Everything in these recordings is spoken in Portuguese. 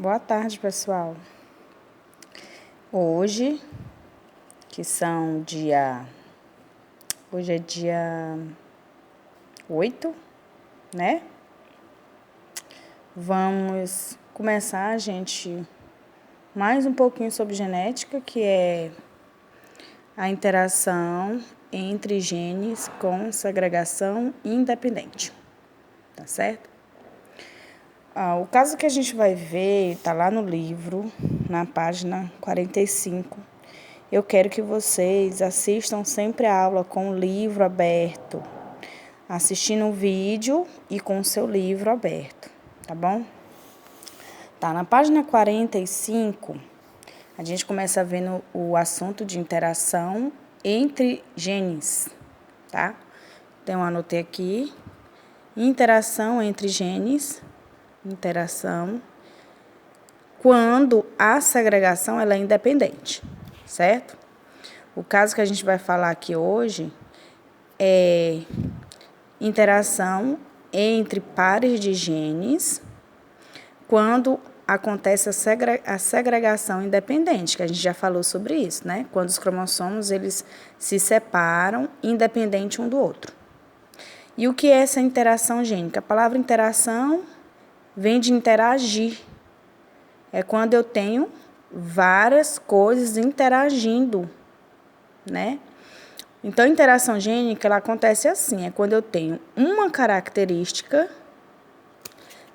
Boa tarde, pessoal. Hoje é dia 8, né? Vamos começar, gente, mais um pouquinho sobre genética, que é a interação entre genes com segregação independente, tá certo? O caso que a gente vai ver está lá no livro, na página 45. Eu quero que vocês assistam sempre a aula com o livro aberto, assistindo o vídeo e com o seu livro aberto, tá bom? Tá, na página 45, a gente começa vendo o assunto de interação entre genes, tá? Então, eu anotei aqui, interação entre genes, quando a segregação ela é independente, certo? O caso que a gente vai falar aqui hoje é interação entre pares de genes quando acontece a segregação independente, que a gente já falou sobre isso, né? Quando os cromossomos eles se separam independente um do outro. E o que é essa interação gênica? A palavra interação vem de interagir. É quando eu tenho várias coisas interagindo, né? Então, a interação gênica, ela acontece assim, é quando eu tenho uma característica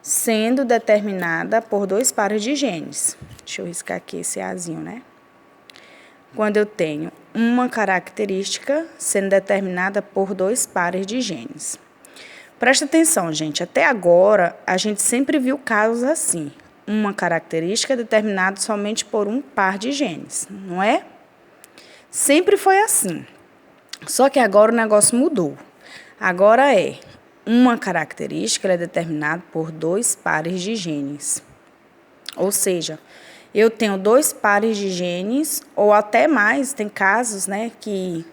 sendo determinada por dois pares de genes. Deixa eu riscar aqui esse azinho, né? Quando eu tenho uma característica sendo determinada por dois pares de genes. Presta atenção, gente. Até agora, a gente sempre viu casos assim. Uma característica determinada somente por um par de genes, não é? Sempre foi assim. Só que agora o negócio mudou. Agora é uma característica é determinada por dois pares de genes. Ou seja, eu tenho dois pares de genes, ou até mais, tem casos, né, que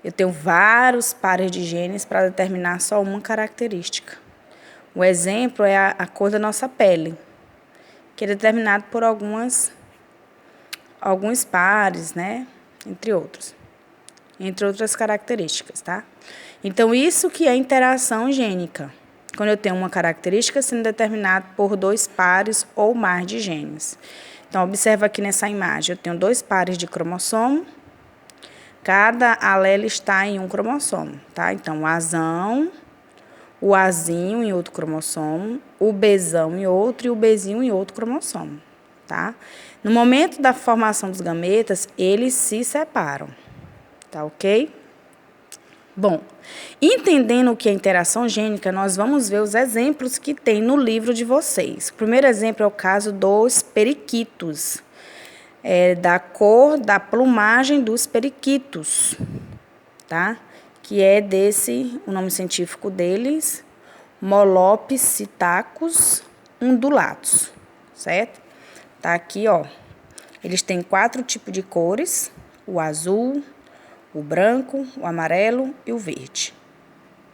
eu tenho vários pares de genes para determinar só uma característica. O exemplo é a cor da nossa pele, que é determinado por alguns pares, né, entre outras características, tá? Então, isso que é interação gênica, quando eu tenho uma característica sendo determinada por dois pares ou mais de genes. Então, observa aqui nessa imagem, eu tenho dois pares de cromossomo, cada alelo está em um cromossomo, tá? Então, o Azão, o Azinho em outro cromossomo, o Bzão em outro e o Bzinho em outro cromossomo, tá? No momento da formação dos gametas, eles se separam, tá ok? Bom, entendendo o que é interação gênica, nós vamos ver os exemplos que tem no livro de vocês. O primeiro exemplo é o caso dos periquitos. Da cor da plumagem dos periquitos, tá? Que é o nome científico deles, Molopsitacus undulatus, certo? Tá aqui, ó. Eles têm 4 tipos de cores: o azul, o branco, o amarelo e o verde,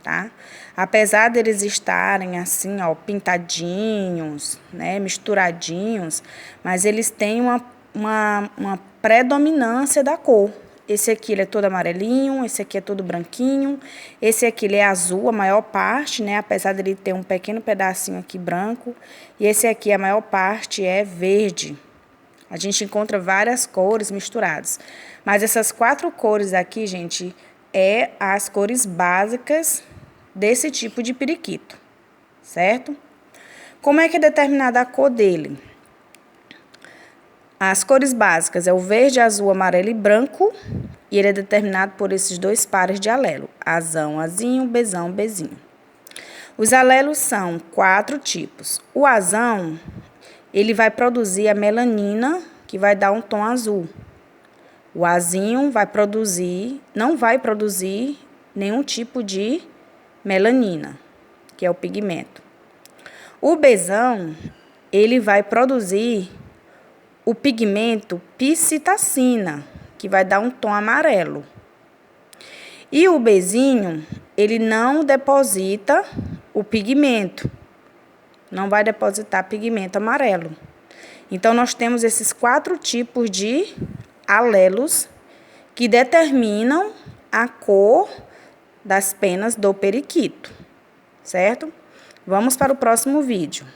tá? Apesar deles estarem assim, ó, pintadinhos, né, misturadinhos, mas eles têm uma predominância da cor. Esse aqui ele é todo amarelinho, esse aqui é todo branquinho, esse aqui ele é azul, a maior parte, né, apesar dele ter um pequeno pedacinho aqui branco, e esse aqui a maior parte é verde. A gente encontra várias cores misturadas, mas essas 4 cores aqui, gente, é as cores básicas desse tipo de periquito, certo? Como é que é determinada a cor dele? As cores básicas é o verde, azul, amarelo e branco, e ele é determinado por esses dois pares de alelo, Azão, Azinho, Bzão, Bzinho. Os alelos são 4 tipos. O Azão, ele vai produzir a melanina, que vai dar um tom azul. O Azinho não vai produzir nenhum tipo de melanina, que é o pigmento. O Bzão, ele vai produzir o pigmento psitacina, que vai dar um tom amarelo. E o Bzinho, ele não deposita o pigmento, não vai depositar pigmento amarelo. Então, nós temos esses 4 tipos de alelos que determinam a cor das penas do periquito, certo? Vamos para o próximo vídeo.